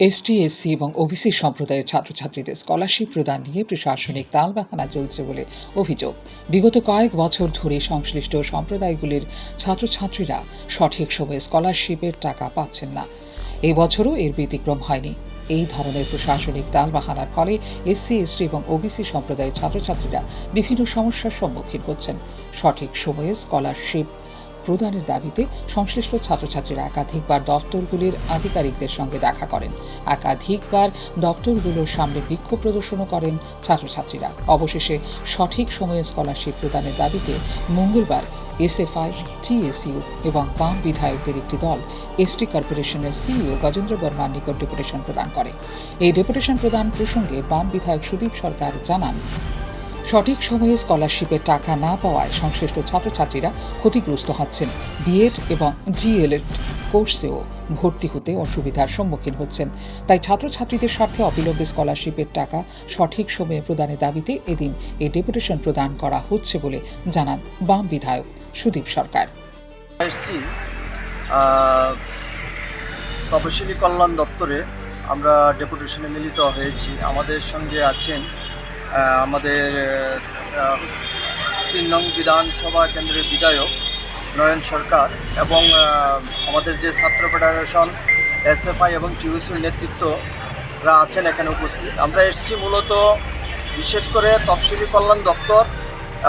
ST, SC এবং OBC সম্প্রদায়ের ছাত্রছাত্রীদের স্কলারশিপ প্রদান নিয়ে প্রশাসনিক তালবাহানা চলছে বলে অভিযোগ। বিগত কয়েক বছর ধরে সংশ্লিষ্ট সম্প্রদায়গুলির ছাত্রছাত্রীরা সঠিক সময়ে স্কলারশিপের টাকা পাচ্ছেন না। এই বছরও এর ব্যতিক্রম হয়নি। এই ধরনের প্রশাসনিক তালবাহানার ফলে এসসি, এসটি এবং ওবিসি সম্প্রদায়ের ছাত্রছাত্রীরা বিভিন্ন সমস্যার সম্মুখীন হচ্ছেন। সঠিক সময়ে স্কলারশিপ প্রদানের দাবিতে সংশ্লিষ্ট ছাত্রছাত্রীরা একাধিকবার দপ্তরগুলির আধিকারিকদের সঙ্গে দেখা করেন। একাধিকবার দপ্তরগুলোর সামনে বিক্ষোভ প্রদর্শনও করেন ছাত্রছাত্রীরা। অবশেষে সঠিক সময়ে স্কলারশিপ প্রদানের দাবিতে মঙ্গলবার এসএফআই, টিএসইউ এবং বাম বিধায়কদের একটি দল এসটি কর্পোরেশনের সিইও গজেন্দ্র বর্মার নিকট ডেপুটেশন প্রদান করে। এই ডেপুটেশন প্রদান প্রসঙ্গে বাম বিধায়ক সুদীপ সরকার জানান, সঠিক সময়ে স্কলারশিপের টাকা না পাওয়ায় সংশ্লিষ্ট ছাত্রছাত্রীরা ক্ষতিগ্রস্ত হচ্ছেন। বিএড এবং ডিএলএড কোর্সেও ভর্তি হতে অসুবিধার সম্মুখীন হচ্ছেন। তাই ছাত্রছাত্রীদের স্বার্থে অবিলম্বে স্কলারশিপের টাকা সঠিক সময়ে প্রদানের দাবিতে এদিন এই ডেপুটেশন প্রদান করা হচ্ছে বলে জানান বাম বিধায়ক সুদীপ সরকার। তপশিলি কল্যাণ দপ্তরে আমরা ডেপুটেশনে মিলিত হয়েছি। আমাদের সঙ্গে আছেন আমাদের ৩ নং বিধানসভা কেন্দ্রের বিধায়ক নয়ন সরকার এবং আমাদের যে ছাত্র ফেডারেশন, এসএফআই এবং টিউসির নেতৃত্বরা আছেন এখানে উপস্থিত। আমরা এসেছি মূলত বিশেষ করে তফসিলি কল্যাণ দপ্তর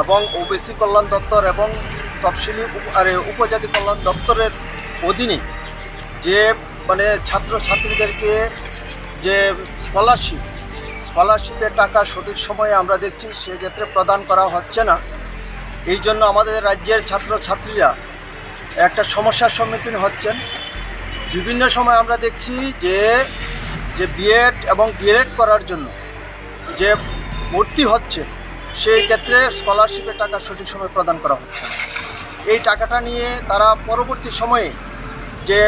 এবং ওবিসি কল্যাণ দপ্তর এবং তফসিলি উপজাতি কল্যাণ দপ্তরের অধীনে যে ছাত্রছাত্রীদেরকে যে স্কলারশিপের টাকা সঠিক সময়ে আমরা দেখছি সেক্ষেত্রে প্রদান করা হচ্ছে না। এই জন্য আমাদের রাজ্যের ছাত্রছাত্রীরা একটা সমস্যার সম্মুখীন হচ্ছেন। বিভিন্ন সময় আমরা দেখছি যে বিএড এবং ডিএলএড করার জন্য যে ভর্তি হচ্ছে সেই ক্ষেত্রে স্কলারশিপের টাকা সঠিক সময়ে প্রদান করা হচ্ছে না। এই টাকাটা নিয়ে তারা পরবর্তী সময়ে যে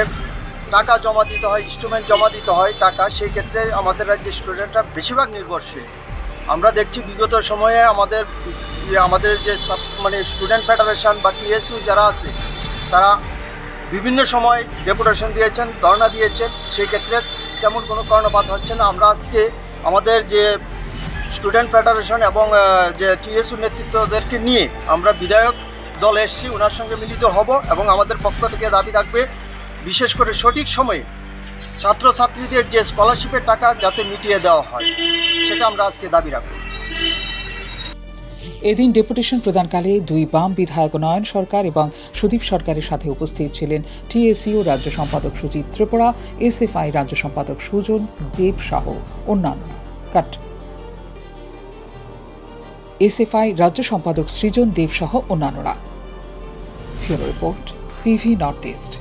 টাকা জমা দিতে হয়, ইনস্ট্রুমেন্ট জমা দিতে হয় টাকা, সেই ক্ষেত্রে আমাদের রাজ্যের স্টুডেন্টরা বেশিরভাগ নির্ভরশীল। আমরা দেখছি বিগত সময়ে আমাদের যে স্টুডেন্ট ফেডারেশন বা টিএসইউ যারা আছে তারা বিভিন্ন সময় ডেপুটেশন দিয়েছেন, ধর্ণা দিয়েছেন, সেই ক্ষেত্রে তেমন কোনো কর্ণপাত হচ্ছে না। আমরা আজকে আমাদের যে স্টুডেন্ট ফেডারেশন এবং যে টিএসইউ নেতৃত্বদেরকে নিয়ে আমরা বিধায়ক দল এসেছি, ওনার সঙ্গে মিলিত হব এবং আমাদের পক্ষ থেকে দাবি থাকবে বিশেষ করে সঠিক সময়ে ছাত্রছাত্রীদের যে স্কলারশিপের টাকা যাতে মিটিয়ে দেওয়া হয়, সেটা আমরা আজকে দাবি রাখব। এদিন ডেপুটেশন প্রদানকালে দুই বাম বিধায়ক নয়ন সরকার এবং সুদীপ সরকারের সাথে উপস্থিত ছিলেন টিএসইউ রাজ্য সম্পাদক সুজিত ত্রিপুরা, এসএফআই রাজ্য সম্পাদক সুজন দেব সহ অন্যান্য। এসএফআই রাজ্য সম্পাদক সৃজন দেব সহ অন্যান্যরা। ফিউরো রিপোর্ট, পিভি নর্থ ইস্ট।